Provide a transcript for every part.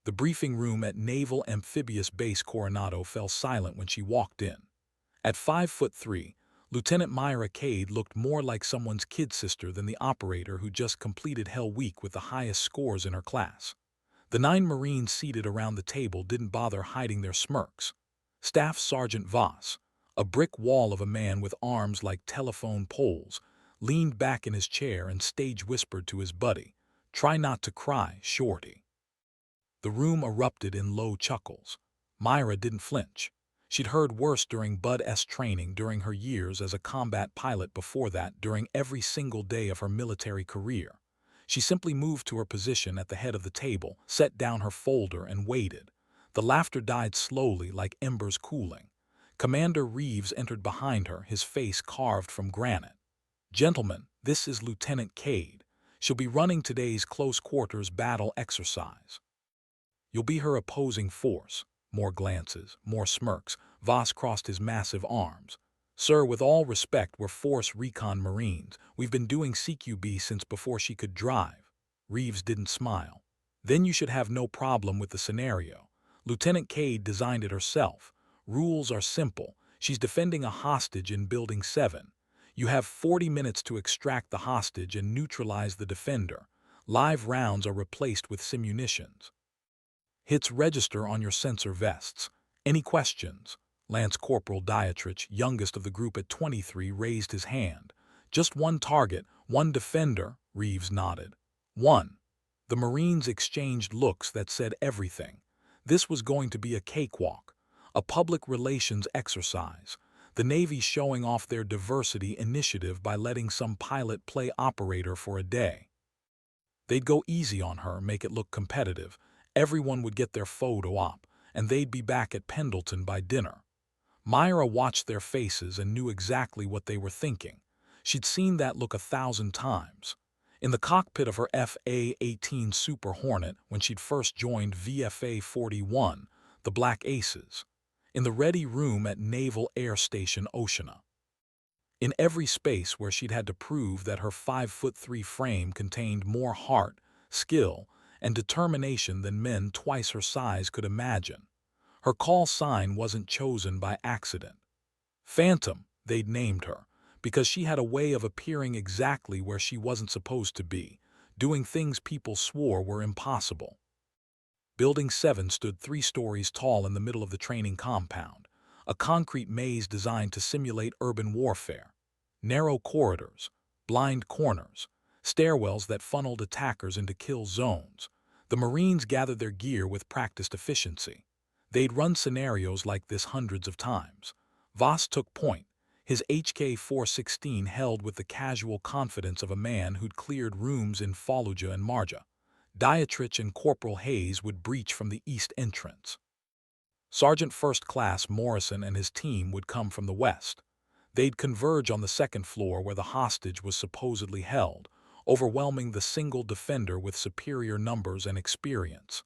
The briefing room at Naval Amphibious Base Coronado fell silent when she walked in. At 5'3", Lieutenant Myra Cade looked more like someone's kid sister than the operator who just completed Hell Week with the highest scores in her class. The 9 Marines seated around the table didn't bother hiding their smirks. Staff Sergeant Voss, a brick wall of a man with arms like telephone poles, leaned back in his chair and stage whispered to his buddy, "Try not to cry, Shorty." The room erupted in low chuckles. Myra didn't flinch. She'd heard worse during Bud-S training during her years as a combat pilot, before that during every single day of her military career. She simply moved to her position at the head of the table, set down her folder, and waited. The laughter died slowly like embers cooling. Commander Reeves entered behind her, his face carved from granite. "Gentlemen, this is Lieutenant Cade. She'll be running today's close-quarters battle exercise. You'll be her opposing force." More glances, more smirks. Voss crossed his massive arms. "Sir, with all respect, we're Force Recon Marines. We've been doing CQB since before she could drive." Reeves didn't smile. "Then you should have no problem with the scenario. Lieutenant Cade designed it herself. Rules are simple. She's defending a hostage in Building 7. You have 40 minutes to extract the hostage and neutralize the defender. Live rounds are replaced with simunitions. Hits register on your sensor vests. Any questions?" Lance Corporal Dietrich, youngest of the group at 23, raised his hand. "Just one target, one defender," Reeves nodded. "One." The Marines exchanged looks that said everything. This was going to be a cakewalk, a public relations exercise. The Navy showing off their diversity initiative by letting some pilot play operator for a day. They'd go easy on her, make it look competitive. Everyone would get their photo op, and they'd be back at Pendleton by dinner. Myra watched their faces and knew exactly what they were thinking. She'd seen that look 1,000 times. In the cockpit of her FA-18 Super Hornet when she'd first joined VFA 41, the Black Aces. In the ready room at Naval Air Station Oceana. In every space where she'd had to prove that her 5'3" frame contained more heart, skill, and determination than men twice her size could imagine. Her call sign wasn't chosen by accident. Phantom, they'd named her, because she had a way of appearing exactly where she wasn't supposed to be, doing things people swore were impossible. Building 7 stood 3 stories tall in the middle of the training compound, a concrete maze designed to simulate urban warfare. Narrow corridors, blind corners, stairwells that funneled attackers into kill zones. The Marines gathered their gear with practiced efficiency. They'd run scenarios like this hundreds of times. Voss took point, his HK-416 held with the casual confidence of a man who'd cleared rooms in Fallujah and Marja. Dietrich and Corporal Hayes would breach from the east entrance. Sergeant First Class Morrison and his team would come from the west. They'd converge on the second floor where the hostage was supposedly held, overwhelming the single defender with superior numbers and experience.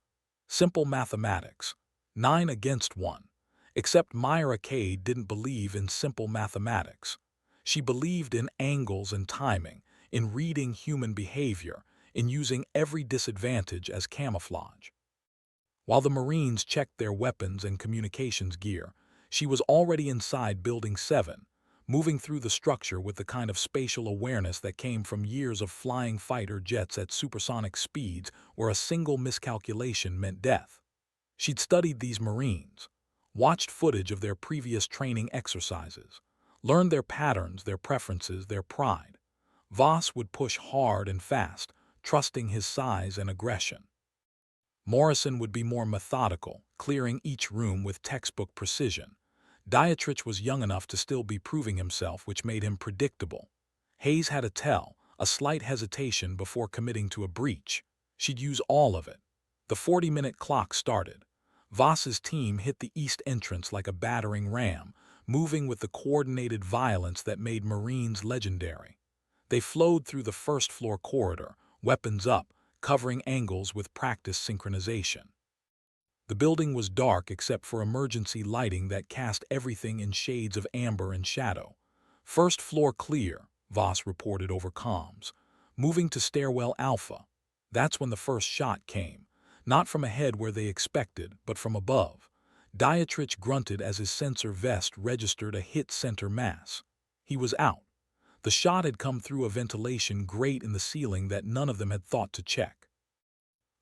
Simple mathematics. 9 against 1. Except Myra Cade didn't believe in simple mathematics. She believed in angles and timing, in reading human behavior, in using every disadvantage as camouflage. While the Marines checked their weapons and communications gear, she was already inside Building 7, moving through the structure with the kind of spatial awareness that came from years of flying fighter jets at supersonic speeds where a single miscalculation meant death. She'd studied these Marines, watched footage of their previous training exercises, learned their patterns, their preferences, their pride. Voss would push hard and fast, trusting his size and aggression. Morrison would be more methodical, clearing each room with textbook precision. Dietrich was young enough to still be proving himself, which made him predictable. Hayes had a tell, a slight hesitation before committing to a breach. She'd use all of it. The 40-minute clock started. Voss's team hit the east entrance like a battering ram, moving with the coordinated violence that made Marines legendary. They flowed through the first-floor corridor, weapons up, covering angles with practiced synchronization. The building was dark except for emergency lighting that cast everything in shades of amber and shadow. "First floor clear," Voss reported over comms. "Moving to stairwell Alpha." That's when the first shot came. Not from ahead where they expected, but from above. Dietrich grunted as his sensor vest registered a hit center mass. He was out. The shot had come through a ventilation grate in the ceiling that none of them had thought to check.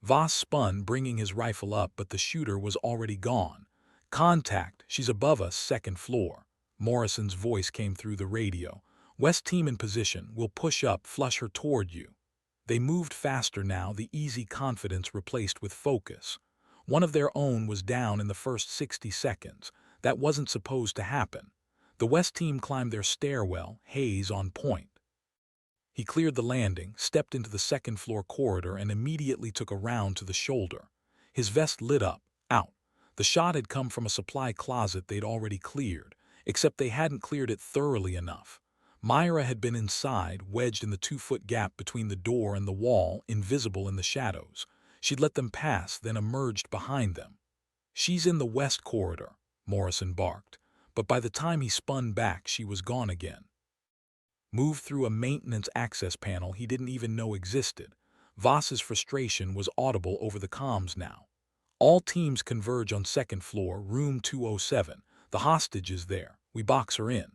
Voss spun, bringing his rifle up, but the shooter was already gone. "Contact, she's above us, second floor." Morrison's voice came through the radio. "West team in position, we'll push up, flush her toward you." They moved faster now, the easy confidence replaced with focus. One of their own was down in the first 60 seconds. That wasn't supposed to happen. The West team climbed their stairwell, Hayes on point. He cleared the landing, stepped into the second-floor corridor, and immediately took a round to the shoulder. His vest lit up, out. The shot had come from a supply closet they'd already cleared, except they hadn't cleared it thoroughly enough. Myra had been inside, wedged in the 2-foot gap between the door and the wall, invisible in the shadows. She'd let them pass, then emerged behind them. "She's in the west corridor," Morrison barked, but by the time he spun back, she was gone again. Moved through a maintenance access panel he didn't even know existed. Voss's frustration was audible over the comms now. "All teams converge on second floor, room 207. The hostage is there. We box her in."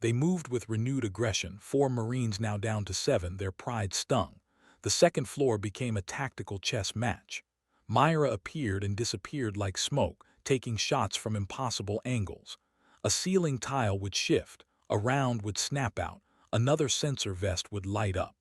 They moved with renewed aggression, 4 Marines now down to 7, their pride stung. The second floor became a tactical chess match. Myra appeared and disappeared like smoke, taking shots from impossible angles. A ceiling tile would shift, a round would snap out, another sensor vest would light up.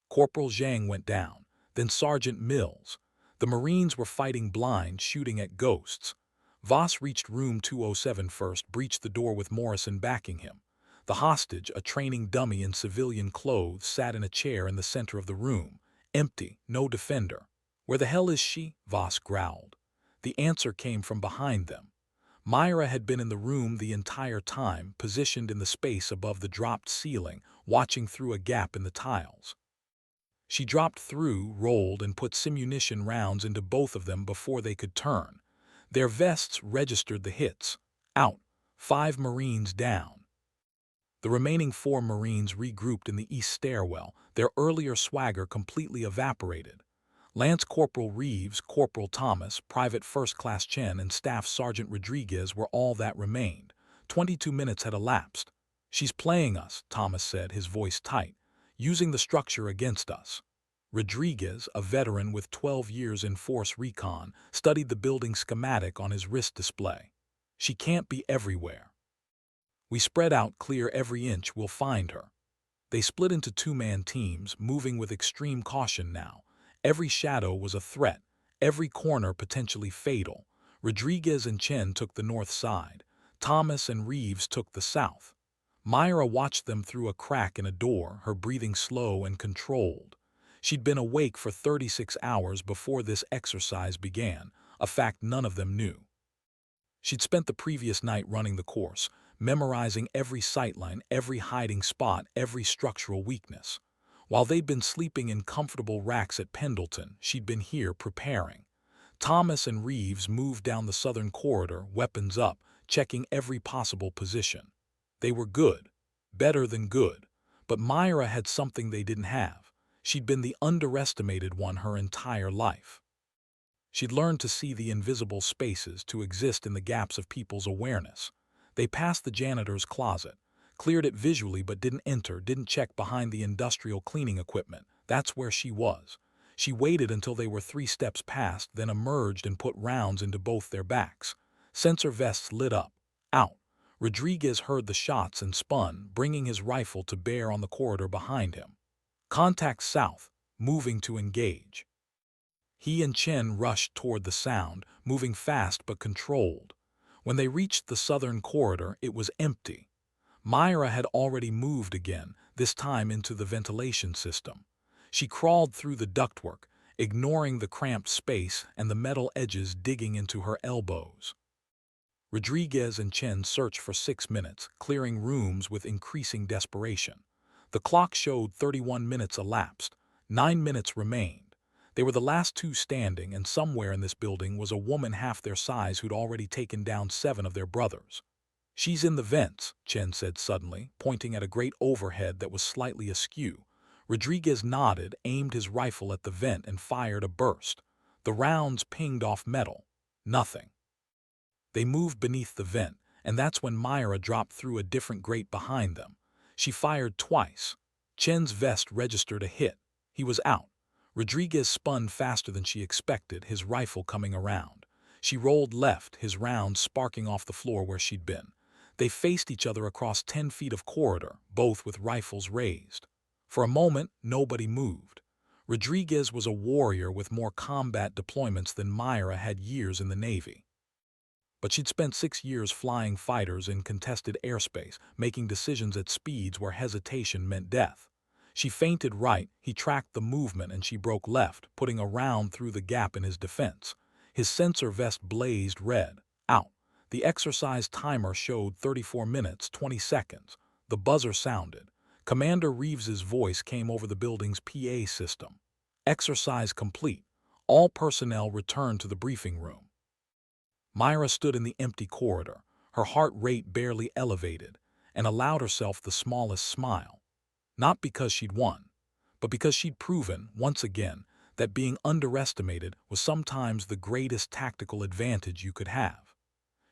Corporal Zhang went down, then Sergeant Mills. The Marines were fighting blind, shooting at ghosts. Voss reached room 207 first, breached the door with Morrison backing him. The hostage, a training dummy in civilian clothes, sat in a chair in the center of the room. Empty, no defender. "Where the hell is she?" Voss growled. The answer came from behind them. Myra had been in the room the entire time, positioned in the space above the dropped ceiling, watching through a gap in the tiles. She dropped through, rolled, and put simunition rounds into both of them before they could turn. Their vests registered the hits. Out. 5 Marines down. The remaining 4 Marines regrouped in the east stairwell, their earlier swagger completely evaporated. Lance Corporal Reeves, Corporal Thomas, Private First Class Chen, and Staff Sergeant Rodriguez were all that remained. 22 minutes had elapsed. "She's playing us," Thomas said, his voice tight, "using the structure against us." Rodriguez, a veteran with 12 years in force recon, studied the building schematic on his wrist display. "She can't be everywhere. We spread out, clear every inch, we'll find her." They split into 2-man teams, moving with extreme caution now. Every shadow was a threat, every corner potentially fatal. Rodriguez and Chen took the north side. Thomas and Reeves took the south. Myra watched them through a crack in a door, her breathing slow and controlled. She'd been awake for 36 hours before this exercise began, a fact none of them knew. She'd spent the previous night running the course, memorizing every sightline, every hiding spot, every structural weakness. While they'd been sleeping in comfortable racks at Pendleton, she'd been here preparing. Thomas and Reeves moved down the southern corridor, weapons up, checking every possible position. They were good, better than good, but Myra had something they didn't have. She'd been the underestimated one her entire life. She'd learned to see the invisible spaces, to exist in the gaps of people's awareness. They passed the janitor's closet, cleared it visually but didn't enter, didn't check behind the industrial cleaning equipment. That's where she was. She waited until they were 3 steps past, then emerged and put rounds into both their backs. Sensor vests lit up. Out. Rodriguez heard the shots and spun, bringing his rifle to bear on the corridor behind him. Contact south, moving to engage. He and Chen rushed toward the sound, moving fast but controlled. When they reached the southern corridor, it was empty. Myra had already moved again, this time into the ventilation system. She crawled through the ductwork, ignoring the cramped space and the metal edges digging into her elbows. Rodriguez and Chen searched for 6 minutes, clearing rooms with increasing desperation. The clock showed 31 minutes elapsed. 9 minutes remained. They were the last 2 standing, and somewhere in this building was a woman half their size who'd already taken down 7 of their brothers. "She's in the vents," Chen said suddenly, pointing at a great overhead that was slightly askew. Rodriguez nodded, aimed his rifle at the vent, and fired a burst. The rounds pinged off metal. Nothing. They moved beneath the vent, and that's when Myra dropped through a different grate behind them. She fired twice. Chen's vest registered a hit. He was out. Rodriguez spun faster than she expected, his rifle coming around. She rolled left, his round sparking off the floor where she'd been. They faced each other across 10 feet of corridor, both with rifles raised. For a moment, nobody moved. Rodriguez was a warrior with more combat deployments than Myra had years in the Navy. But she'd spent 6 years flying fighters in contested airspace, making decisions at speeds where hesitation meant death. She feinted right, he tracked the movement, and she broke left, putting a round through the gap in his defense. His sensor vest blazed red. Out. The exercise timer showed 34 minutes, 20 seconds. The buzzer sounded. Commander Reeves's voice came over the building's PA system. Exercise complete. All personnel returned to the briefing room. Myra stood in the empty corridor, her heart rate barely elevated, and allowed herself the smallest smile. Not because she'd won, but because she'd proven, once again, that being underestimated was sometimes the greatest tactical advantage you could have.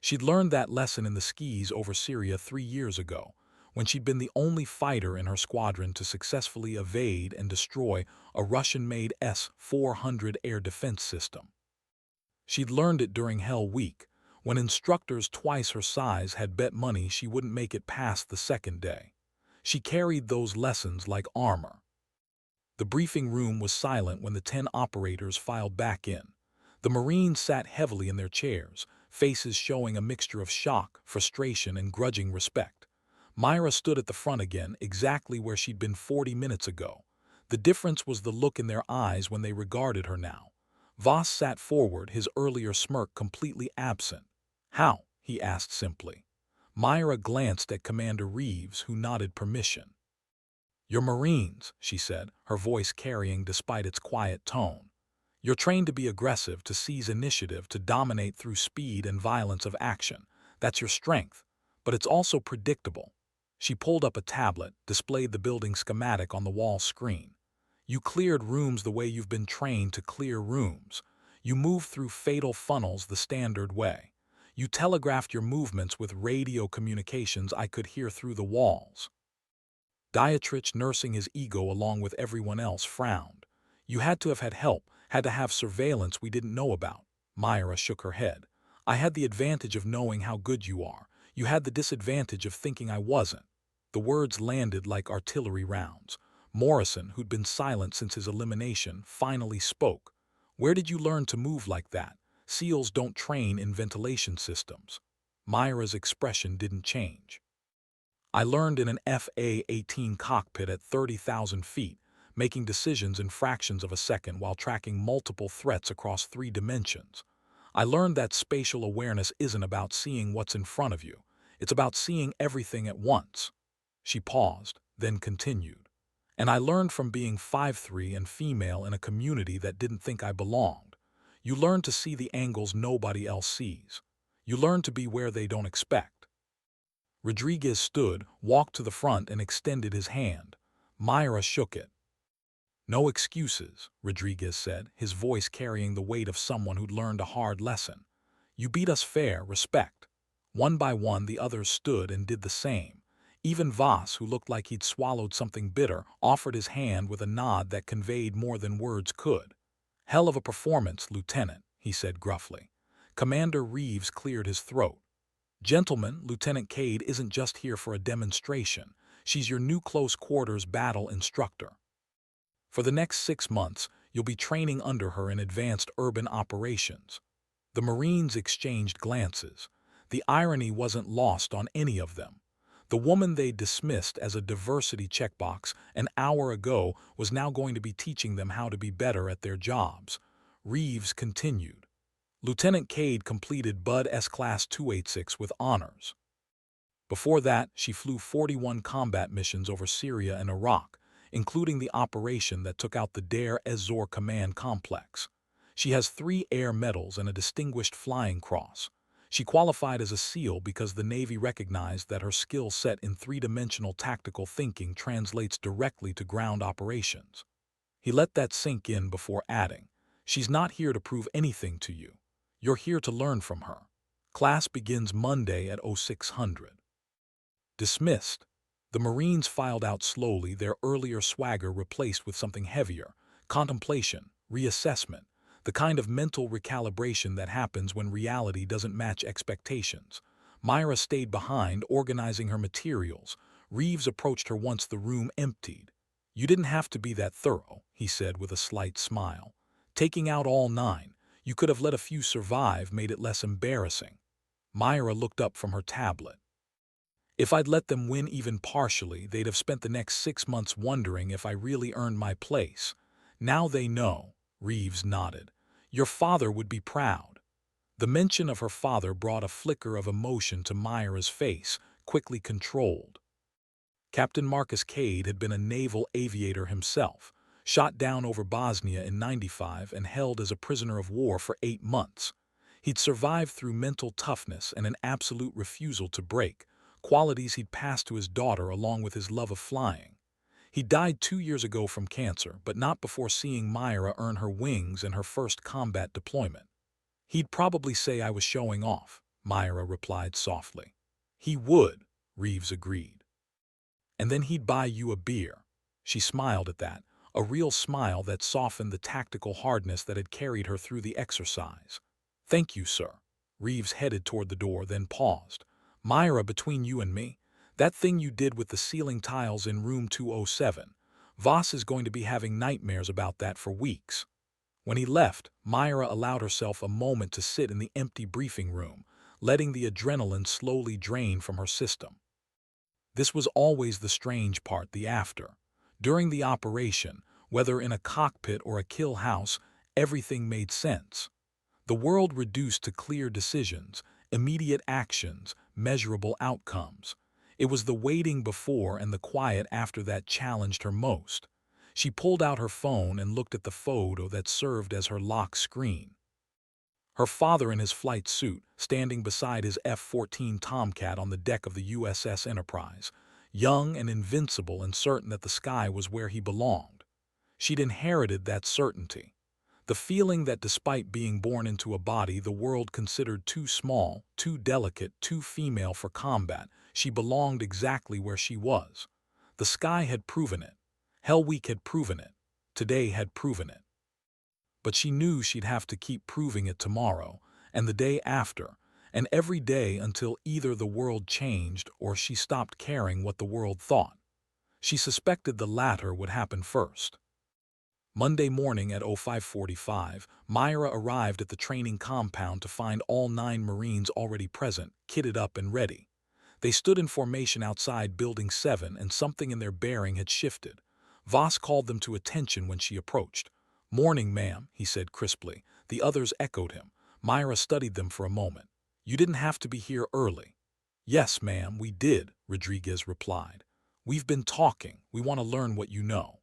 She'd learned that lesson in the skis over Syria 3 years ago, when she'd been the only fighter in her squadron to successfully evade and destroy a Russian-made S-400 air defense system. She'd learned it during Hell Week, when instructors twice her size had bet money she wouldn't make it past the second day. She carried those lessons like armor. The briefing room was silent when the 10 operators filed back in. The Marines sat heavily in their chairs, faces showing a mixture of shock, frustration, and grudging respect. Myra stood at the front again, exactly where she'd been 40 minutes ago. The difference was the look in their eyes when they regarded her now. Voss sat forward, his earlier smirk completely absent. "How?" he asked simply. Myra glanced at Commander Reeves, who nodded permission. "You're Marines," she said, her voice carrying despite its quiet tone. "You're trained to be aggressive, to seize initiative, to dominate through speed and violence of action. That's your strength. But it's also predictable." She pulled up a tablet, displayed the building schematic on the wall screen. "You cleared rooms the way you've been trained to clear rooms. You moved through fatal funnels the standard way. You telegraphed your movements with radio communications I could hear through the walls." Dietrich, nursing his ego along with everyone else, frowned. "You had to have had help, had to have surveillance we didn't know about." Myra shook her head. "I had the advantage of knowing how good you are. You had the disadvantage of thinking I wasn't." The words landed like artillery rounds. Morrison, who'd been silent since his elimination, finally spoke. "Where did you learn to move like that? SEALs don't train in ventilation systems." Myra's expression didn't change. "I learned in an FA-18 cockpit at 30,000 feet, making decisions in fractions of a second while tracking multiple threats across 3 dimensions. I learned that spatial awareness isn't about seeing what's in front of you. It's about seeing everything at once." She paused, then continued. "And I learned from being 5'3" and female in a community that didn't think I belonged. You learn to see the angles nobody else sees. You learn to be where they don't expect." Rodriguez stood, walked to the front, and extended his hand. Myra shook it. "No excuses," Rodriguez said, his voice carrying the weight of someone who'd learned a hard lesson. "You beat us fair, respect." One by one, the others stood and did the same. Even Voss, who looked like he'd swallowed something bitter, offered his hand with a nod that conveyed more than words could. "Hell of a performance, Lieutenant," he said gruffly. Commander Reeves cleared his throat. "Gentlemen, Lieutenant Cade isn't just here for a demonstration. She's your new close-quarters battle instructor. For the next 6 months, you'll be training under her in advanced urban operations." The Marines exchanged glances. The irony wasn't lost on any of them. The woman they dismissed as a diversity checkbox an hour ago was now going to be teaching them how to be better at their jobs. Reeves continued. "Lieutenant Cade completed Bud S-Class 286 with honors. Before that, she flew 41 combat missions over Syria and Iraq, including the operation that took out the Deir ez-Zor command complex. She has 3 air medals and a Distinguished Flying Cross. She qualified as a SEAL because the Navy recognized that her skill set in 3-dimensional tactical thinking translates directly to ground operations." He let that sink in before adding, She's not here to prove anything to you. You're here to learn from her. Class begins Monday at 0600. Dismissed. The Marines filed out slowly, their earlier swagger replaced with something heavier. Contemplation, reassessment, the kind of mental recalibration that happens when reality doesn't match expectations. Myra stayed behind, organizing her materials. Reeves approached her once the room emptied. "You didn't have to be that thorough," he said with a slight smile. "Taking out all 9, you could have let a few survive, made it less embarrassing." Myra looked up from her tablet. "If I'd let them win even partially, they'd have spent the next 6 months wondering if I really earned my place. Now they know." Reeves nodded. "Your father would be proud." The mention of her father brought a flicker of emotion to Myra's face, quickly controlled. Captain Marcus Cade had been a naval aviator himself, shot down over Bosnia in '95 and held as a prisoner of war for 8 months. He'd survived through mental toughness and an absolute refusal to break, qualities he'd passed to his daughter along with his love of flying. He died 2 years ago from cancer, but not before seeing Myra earn her wings in her first combat deployment. "He'd probably say I was showing off," Myra replied softly. "He would," Reeves agreed. "And then he'd buy you a beer." She smiled at that, a real smile that softened the tactical hardness that had carried her through the exercise. "Thank you, sir." Reeves headed toward the door, then paused. "Myra, between you and me, that thing you did with the ceiling tiles in room 207, Voss is going to be having nightmares about that for weeks." When he left, Myra allowed herself a moment to sit in the empty briefing room, letting the adrenaline slowly drain from her system. This was always the strange part, the after. During the operation, whether in a cockpit or a kill house, everything made sense. The world reduced to clear decisions, immediate actions, measurable outcomes. It was the waiting before and the quiet after that challenged her most. She pulled out her phone and looked at the photo that served as her lock screen. Her father in his flight suit, standing beside his F-14 Tomcat on the deck of the USS Enterprise, young and invincible and certain that the sky was where he belonged. She'd inherited that certainty. The feeling that despite being born into a body the world considered too small, too delicate, too female for combat, she belonged exactly where she was. The sky had proven it. Hell Week had proven it. Today had proven it. But she knew she'd have to keep proving it tomorrow, and the day after, and every day until either the world changed or she stopped caring what the world thought. She suspected the latter would happen first. Monday morning at 05:45, Myra arrived at the training compound to find all 9 Marines already present, kitted up and ready. They stood in formation outside Building 7, and something in their bearing had shifted. Voss called them to attention when she approached. "Morning, ma'am," he said crisply. The others echoed him. Myra studied them for a moment. "You didn't have to be here early." "Yes, ma'am, we did," Rodriguez replied. "We've been talking. We want to learn what you know."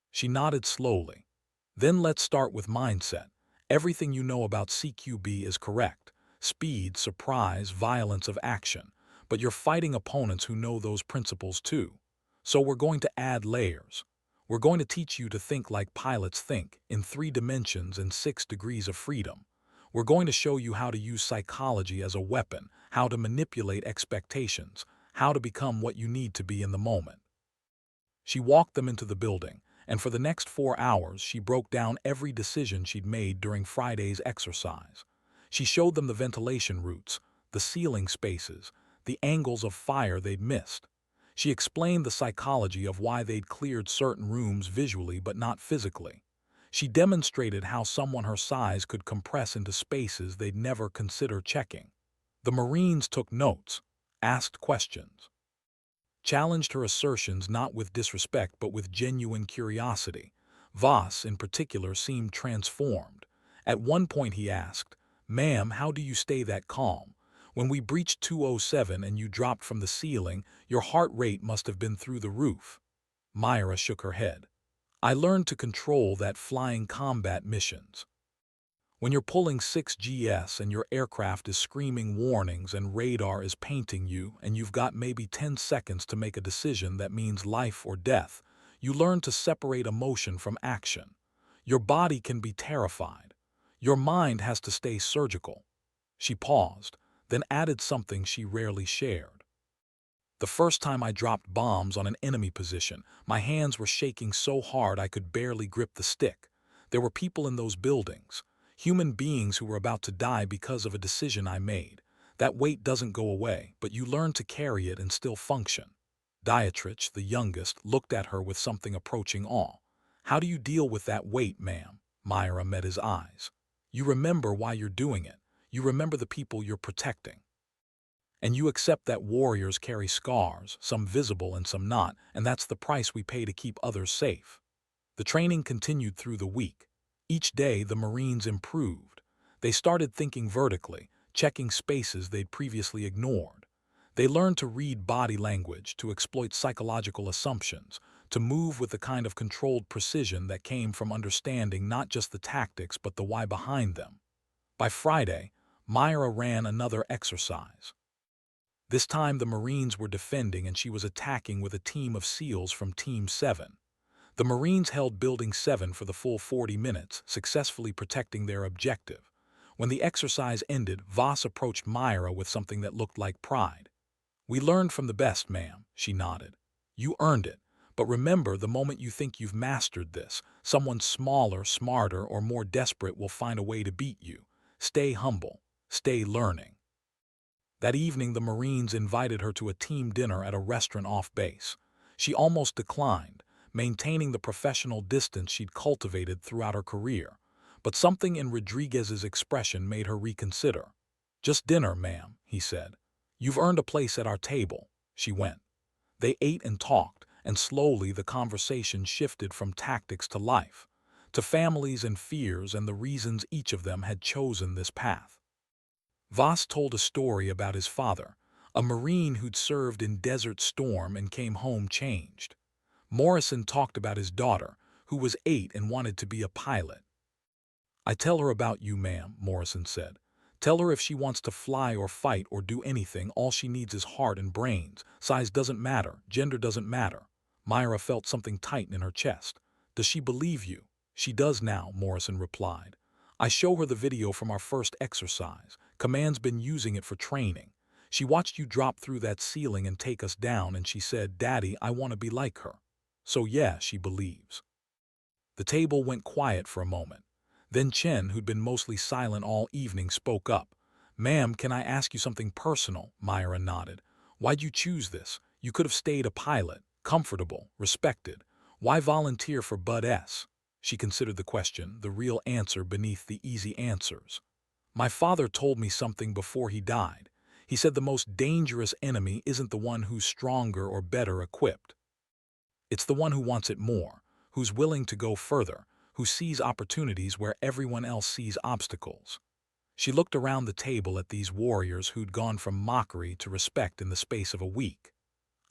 She nodded slowly. "Then let's start with mindset. Everything you know about CQB is correct. Speed, surprise, violence of action. But you're fighting opponents who know those principles too. So we're going to add layers. We're going to teach you to think like pilots think, in 3 dimensions and 6 degrees of freedom. We're going to show you how to use psychology as a weapon, how to manipulate expectations, how to become what you need to be in the moment." She walked them into the building, and for the next 4 hours she broke down every decision she'd made during Friday's exercise. She showed them the ventilation routes, the ceiling spaces, the angles of fire they'd missed. She explained the psychology of why they'd cleared certain rooms visually but not physically. She demonstrated how someone her size could compress into spaces they'd never consider checking. The Marines took notes, asked questions, challenged her assertions not with disrespect but with genuine curiosity. Voss, in particular, seemed transformed. At one point he asked, "Ma'am, how do you stay that calm? When we breached 207 and you dropped from the ceiling, your heart rate must have been through the roof." Myra shook her head. "I learned to control that flying combat missions. When you're pulling 6GS and your aircraft is screaming warnings and radar is painting you and you've got maybe 10 seconds to make a decision that means life or death, you learn to separate emotion from action. Your body can be terrified. Your mind has to stay surgical. She paused, then added something she rarely shared. The first time I dropped bombs on an enemy position, my hands were shaking so hard I could barely grip the stick. There were people in those buildings, human beings who were about to die because of a decision I made. That weight doesn't go away, but you learn to carry it and still function. Dietrich, the youngest, looked at her with something approaching awe. How do you deal with that weight, ma'am? Myra met his eyes. You remember why you're doing it. You remember the people you're protecting. And you accept that warriors carry scars, some visible and some not, and that's the price we pay to keep others safe. The training continued through the week. Each day, the Marines improved. They started thinking vertically, checking spaces they'd previously ignored. They learned to read body language, to exploit psychological assumptions, to move with the kind of controlled precision that came from understanding not just the tactics but the why behind them. By Friday, Myra ran another exercise. This time the Marines were defending and she was attacking with a team of SEALs from Team 7. The Marines held Building 7 for the full 40 minutes, successfully protecting their objective. When the exercise ended, Voss approached Myra with something that looked like pride. "We learned from the best, ma'am," she nodded. "You earned it. But remember, the moment you think you've mastered this, someone smaller, smarter, or more desperate will find a way to beat you. Stay humble. Stay learning." That evening, the Marines invited her to a team dinner at a restaurant off base. She almost declined, maintaining the professional distance she'd cultivated throughout her career. But something in Rodriguez's expression made her reconsider. "Just dinner, ma'am," he said. "You've earned a place at our table." She went. They ate and talked, and slowly the conversation shifted from tactics to life, to families and fears and the reasons each of them had chosen this path. Voss told a story about his father, a Marine who'd served in Desert Storm and came home changed. Morrison talked about his daughter, who was 8 and wanted to be a pilot. "I tell her about you, ma'am," Morrison said. "Tell her if she wants to fly or fight or do anything, all she needs is heart and brains. Size doesn't matter, gender doesn't matter." Myra felt something tighten in her chest. "Does she believe you?" "She does now," Morrison replied. "I show her the video from our first exercise. Command's been using it for training. She watched you drop through that ceiling and take us down, and she said, 'Daddy, I want to be like her.' So yeah, she believes." The table went quiet for a moment. Then Chen, who'd been mostly silent all evening, spoke up. "Ma'am, can I ask you something personal?" Myra nodded. "Why'd you choose this? You could have stayed a pilot, comfortable, respected. Why volunteer for Bud S?" She considered the question, the real answer beneath the easy answers. "My father told me something before he died. He said the most dangerous enemy isn't the one who's stronger or better equipped. It's the one who wants it more, who's willing to go further, who sees opportunities where everyone else sees obstacles." She looked around the table at these warriors who'd gone from mockery to respect in the space of a week.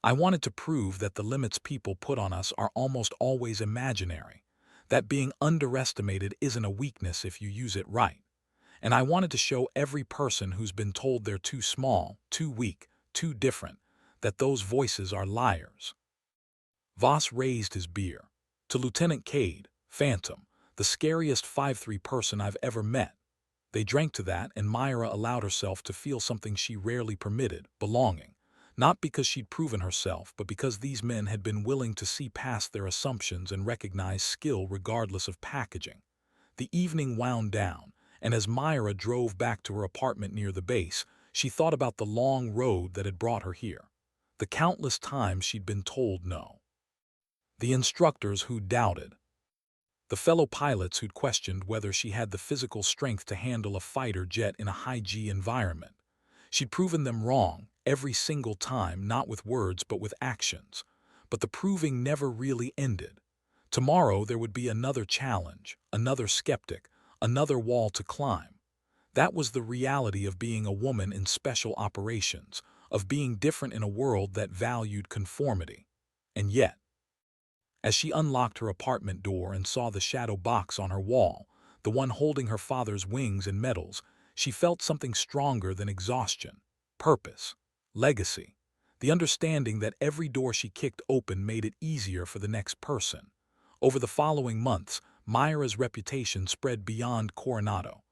"I wanted to prove that the limits people put on us are almost always imaginary, that being underestimated isn't a weakness if you use it right. And I wanted to show every person who's been told they're too small, too weak, too different, that those voices are liars." Voss raised his beer. "To Lieutenant Cade, Phantom, the scariest 5'3" person I've ever met." They drank to that, and Myra allowed herself to feel something she rarely permitted, belonging. Not because she'd proven herself, but because these men had been willing to see past their assumptions and recognize skill regardless of packaging. The evening wound down, and as Myra drove back to her apartment near the base, she thought about the long road that had brought her here. The countless times she'd been told no. The instructors who doubted. The fellow pilots who'd questioned whether she had the physical strength to handle a fighter jet in a high-G environment. She'd proven them wrong, every single time, not with words but with actions. But the proving never really ended. Tomorrow there would be another challenge, another skeptic, another wall to climb. That was the reality of being a woman in special operations, of being different in a world that valued conformity. And yet, as she unlocked her apartment door and saw the shadow box on her wall, the one holding her father's wings and medals, she felt something stronger than exhaustion. Purpose. Legacy. The understanding that every door she kicked open made it easier for the next person. Over the following months, Myra's reputation spread beyond Coronado.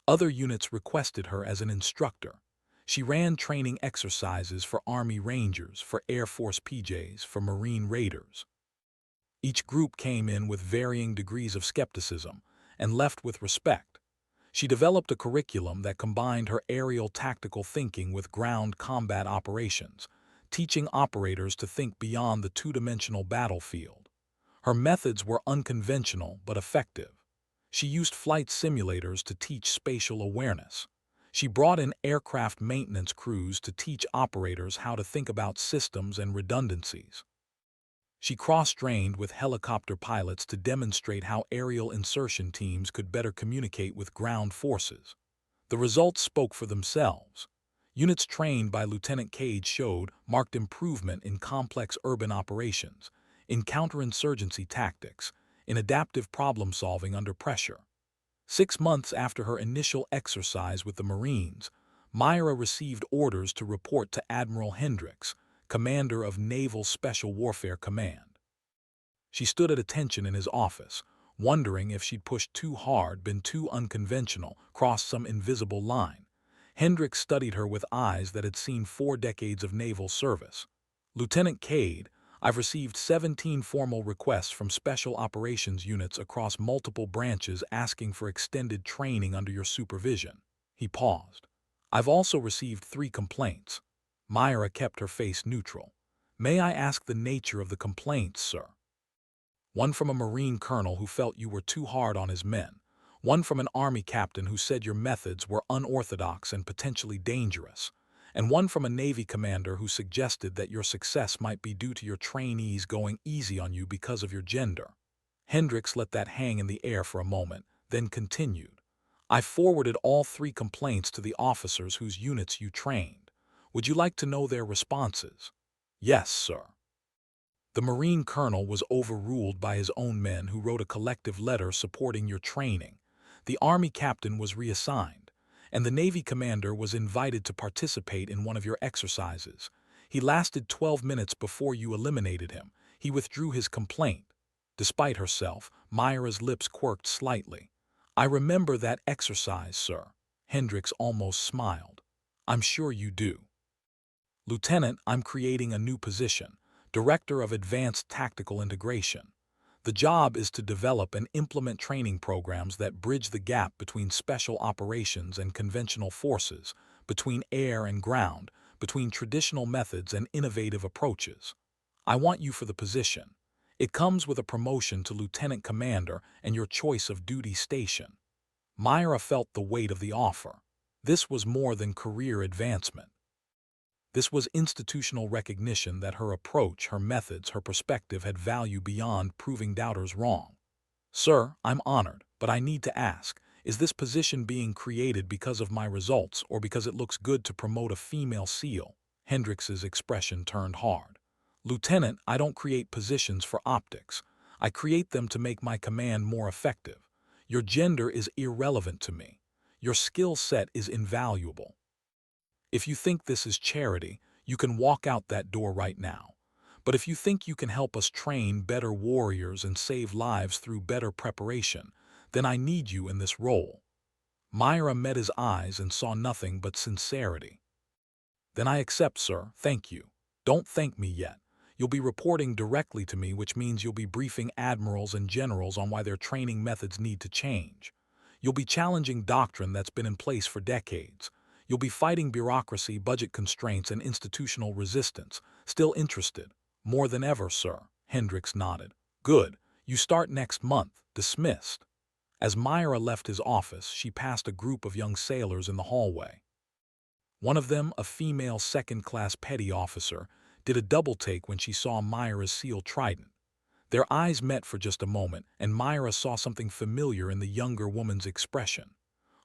Other units requested her as an instructor. She ran training exercises for Army Rangers, for Air Force PJs, for Marine Raiders. Each group came in with varying degrees of skepticism and left with respect. She developed a curriculum that combined her aerial tactical thinking with ground combat operations, teaching operators to think beyond the two-dimensional battlefield. Her methods were unconventional but effective. She used flight simulators to teach spatial awareness. She brought in aircraft maintenance crews to teach operators how to think about systems and redundancies. She cross-trained with helicopter pilots to demonstrate how aerial insertion teams could better communicate with ground forces. The results spoke for themselves. Units trained by Lieutenant Cage showed marked improvement in complex urban operations, in counterinsurgency tactics, in adaptive problem-solving under pressure. 6 months after her initial exercise with the Marines, Myra received orders to report to Admiral Hendricks, commander of Naval Special Warfare Command. She stood at attention in his office, wondering if she'd pushed too hard, been too unconventional, crossed some invisible line. Hendricks studied her with eyes that had seen 4 decades of naval service. "Lieutenant Cade, I've received 17 formal requests from special operations units across multiple branches asking for extended training under your supervision." He paused. "I've also received 3 complaints." Myra kept her face neutral. "May I ask the nature of the complaints, sir?" "One from a Marine colonel who felt you were too hard on his men. One from an Army captain who said your methods were unorthodox and potentially dangerous. And one from a Navy commander who suggested that your success might be due to your trainees going easy on you because of your gender." Hendricks let that hang in the air for a moment, then continued. "I forwarded all 3 complaints to the officers whose units you trained. Would you like to know their responses?" "Yes, sir." "The Marine colonel was overruled by his own men who wrote a collective letter supporting your training. The Army captain was reassigned, and the Navy commander was invited to participate in one of your exercises. He lasted 12 minutes before you eliminated him. He withdrew his complaint." Despite herself, Myra's lips quirked slightly. "I remember that exercise, sir." Hendricks almost smiled. "I'm sure you do." "Lieutenant, I'm creating a new position, Director of Advanced Tactical Integration. The job is to develop and implement training programs that bridge the gap between special operations and conventional forces, between air and ground, between traditional methods and innovative approaches. I want you for the position. It comes with a promotion to Lieutenant Commander and your choice of duty station." Myra felt the weight of the offer. This was more than career advancement. This was institutional recognition that her approach, her methods, her perspective had value beyond proving doubters wrong. "Sir, I'm honored, but I need to ask, is this position being created because of my results or because it looks good to promote a female SEAL?" Hendricks's expression turned hard. "Lieutenant, I don't create positions for optics. I create them to make my command more effective. Your gender is irrelevant to me. Your skill set is invaluable. If you think this is charity, you can walk out that door right now. But if you think you can help us train better warriors and save lives through better preparation, then I need you in this role." Myra met his eyes and saw nothing but sincerity. "Then I accept, sir. Thank you. Don't thank me yet. You'll be reporting directly to me, which means you'll be briefing admirals and generals on why their training methods need to change. You'll be challenging doctrine that's been in place for decades. You'll be fighting bureaucracy, budget constraints, and institutional resistance. Still interested?" "More than ever, sir." Hendricks nodded. "Good. You start next month. Dismissed." As Myra left his office, she passed a group of young sailors in the hallway. One of them, a female second-class petty officer, did a double-take when she saw Myra's SEAL trident. Their eyes met for just a moment, and Myra saw something familiar in the younger woman's expression.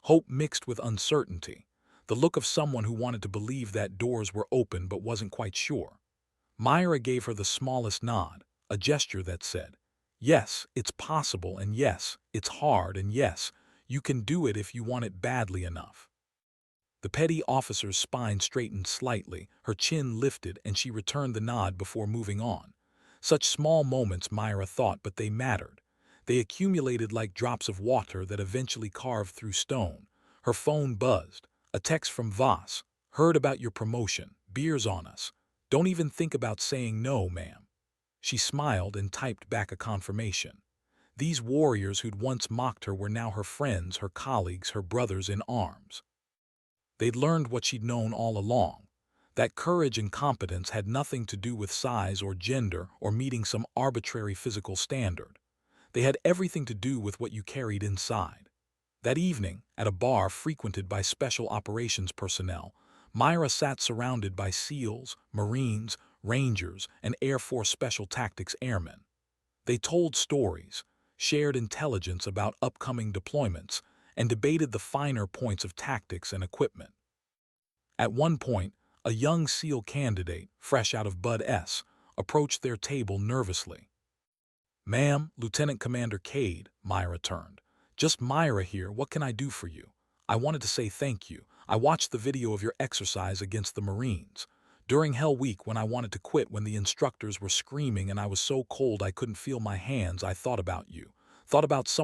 Hope mixed with uncertainty. The look of someone who wanted to believe that doors were open but wasn't quite sure. Myra gave her the smallest nod, a gesture that said, "Yes, it's possible, and yes, it's hard, and yes, you can do it if you want it badly enough." The petty officer's spine straightened slightly, her chin lifted, and she returned the nod before moving on. Such small moments, Myra thought, but they mattered. They accumulated like drops of water that eventually carved through stone. Her phone buzzed. A text from Voss. Heard about your promotion. Beers on us. Don't even think about saying no, ma'am. She smiled and typed back a confirmation. These warriors who'd once mocked her were now her friends, her colleagues, her brothers in arms. They'd learned what she'd known all along, that courage and competence had nothing to do with size or gender or meeting some arbitrary physical standard. They had everything to do with what you carried inside. That evening, at a bar frequented by special operations personnel, Myra sat surrounded by SEALs, Marines, Rangers, and Air Force Special Tactics airmen. They told stories, shared intelligence about upcoming deployments, and debated the finer points of tactics and equipment. At one point, a young SEAL candidate, fresh out of Bud S., approached their table nervously. "Ma'am, Lieutenant Commander Cade," Myra turned. "Just Myra here, what can I do for you? I wanted to say thank you. I watched the video of your exercise against the Marines. During Hell Week when I wanted to quit when the instructors were screaming and I was so cold I couldn't feel my hands, I thought about you. Thought about someone